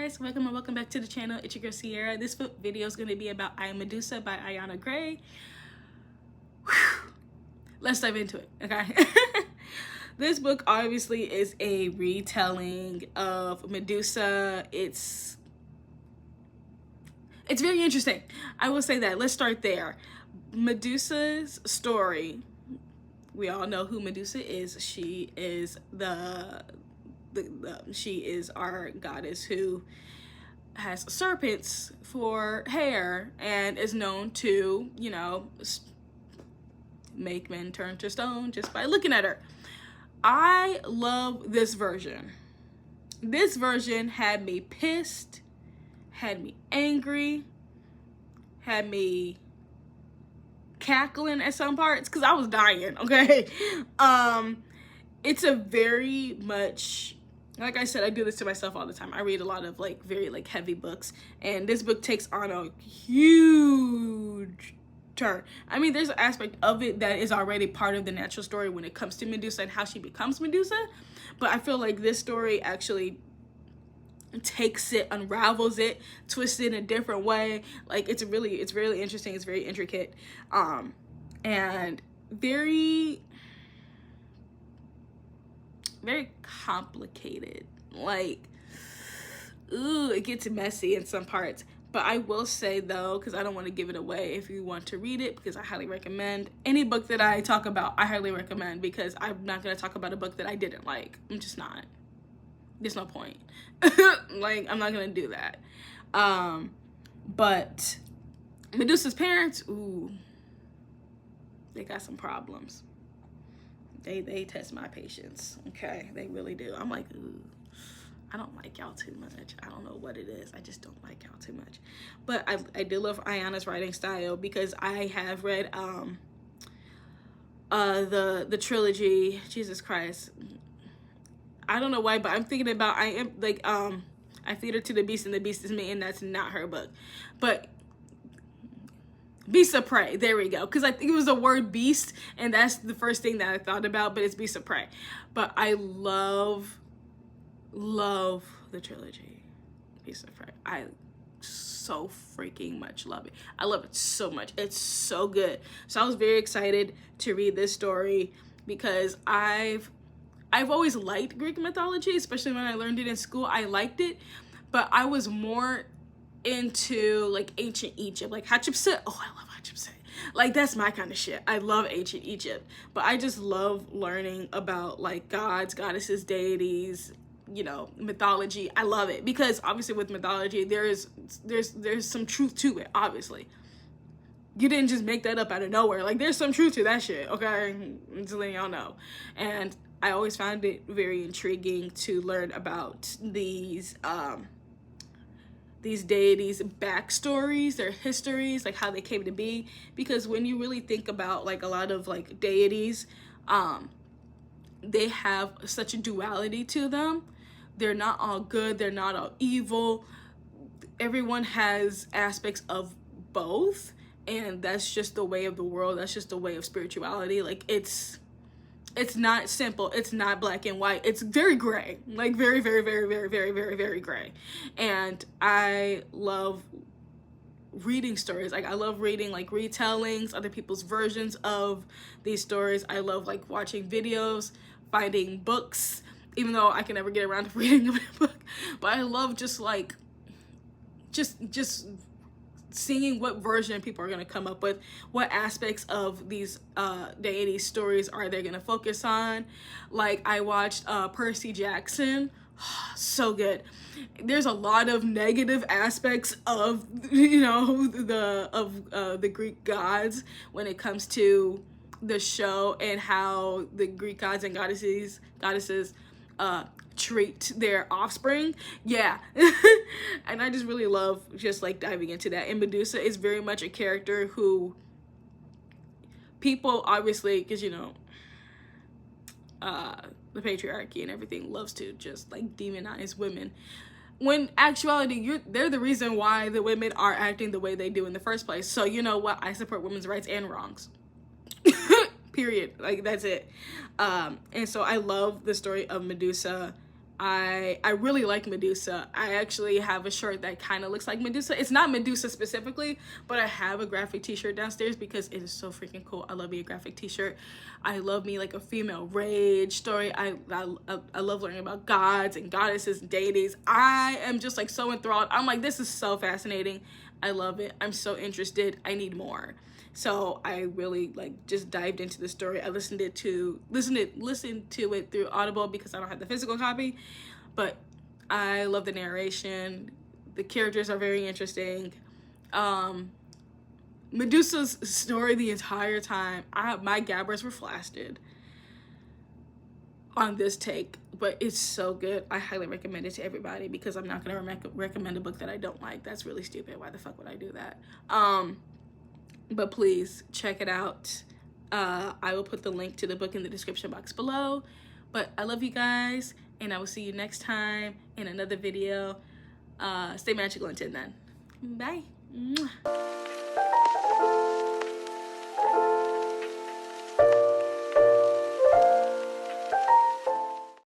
guys, welcome back to the channel. It's your girl Sierra. This video is going to be about I Am Medusa by Ayana Gray. Whew. Let's dive into it, okay? This book obviously is a retelling of Medusa. It's very interesting. I will say that. Let's start there. Medusa's story, we all know who Medusa is. She is she is our goddess who has serpents for hair and is known to, you know, make men turn to stone just by looking at her. I love this version. This version had me pissed, had me angry, had me cackling at some parts because I was dying, okay? It's a very much, like I said, I do this to myself all the time. I read a lot of very heavy books, and this book takes on a huge turn. I mean, there's an aspect of it that is already part of the natural story when it comes to Medusa and how she becomes Medusa, but I feel like this story actually takes it, unravels it, twists it in a different way. Like it's really interesting. It's very intricate, and very complicated. Like, ooh, it gets messy in some parts. But I will say though, because I don't want to give it away if you want to read it, because I highly recommend any book that I talk about. I highly recommend, because I'm not going to talk about a book that I didn't like. I'm just not. There's no point. Like, I'm not going to do that. But Medusa's parents, ooh, they got some problems. They test my patience, okay? They really do. I'm like, ooh, I don't like y'all too much. I don't know what it is. I just don't like y'all too much. But I do love Ayana's writing style, because I have read the trilogy. Jesus Christ. I don't know why, but I'm thinking about I Feed Her to the Beast and the Beast is Me, and that's not her book. But Beasts of Prey, there we go. Because I think it was the word beast, and that's the first thing that I thought about, but it's Beasts of Prey. But I love the trilogy, Beasts of Prey. I so freaking much love it. I love it so much. It's so good. So I was very excited to read this story, because I've always liked Greek mythology, especially when I learned it in school. I liked it, but I was more into like ancient Egypt, like Hatshepsut. Oh, I love Hatshepsut. Like, that's my kind of shit. I love ancient Egypt, but I just love learning about like gods, goddesses, deities, you know, mythology. I love it, because obviously with mythology there's some truth to it. Obviously, you didn't just make that up out of nowhere. Like, there's some truth to that shit, okay? I'm just letting y'all know. And I always found it very intriguing to learn about these deities' backstories, their histories, like how they came to be. Because when you really think about like a lot of like deities, they have such a duality to them. They're not all good, they're not all evil. Everyone has aspects of both, and that's just the way of the world. That's just the way of spirituality. Like, it's not simple. It's not black and white. It's very gray, like very gray. And I love reading stories. Like, I love reading like retellings, other people's versions of these stories. I love like watching videos, finding books, even though I can never get around to reading a book. But I love just seeing what version people are going to come up with, what aspects of these deity stories are they going to focus on. Like, I watched Percy Jackson. So good. There's a lot of negative aspects of, you know, the Greek gods when it comes to the show, and how the Greek gods and goddesses treat their offspring. Yeah. And I just really love just like diving into that. And Medusa is very much a character who people, obviously, because, you know, the patriarchy and everything loves to just like demonize women, when actuality they're the reason why the women are acting the way they do in the first place. So you know what, I support women's rights and wrongs. Period. Like, that's it. And so I love the story of Medusa I really like Medusa. I actually have a shirt that kind of looks like Medusa. It's not Medusa specifically, but I have a graphic t-shirt downstairs because it is so freaking cool. I love me a graphic t-shirt. I love me like a female rage story. I love learning about gods and goddesses and deities. I am just like so enthralled. I'm like, this is so fascinating. I love it. I'm so interested. I need more. So I really like just dived into the story. I listened to it through Audible because I don't have the physical copy, but I love the narration. The characters are very interesting. Medusa's story the entire time, my gabbers were flaccid on this take, but it's so good. I highly recommend it to everybody because I'm not gonna recommend a book that I don't like. That's really stupid. Why the fuck would I do that? But please check it out. I will put the link to the book in the description box below. But I love you guys, and I will see you next time in another video. Stay magical until then. Bye. Mwah.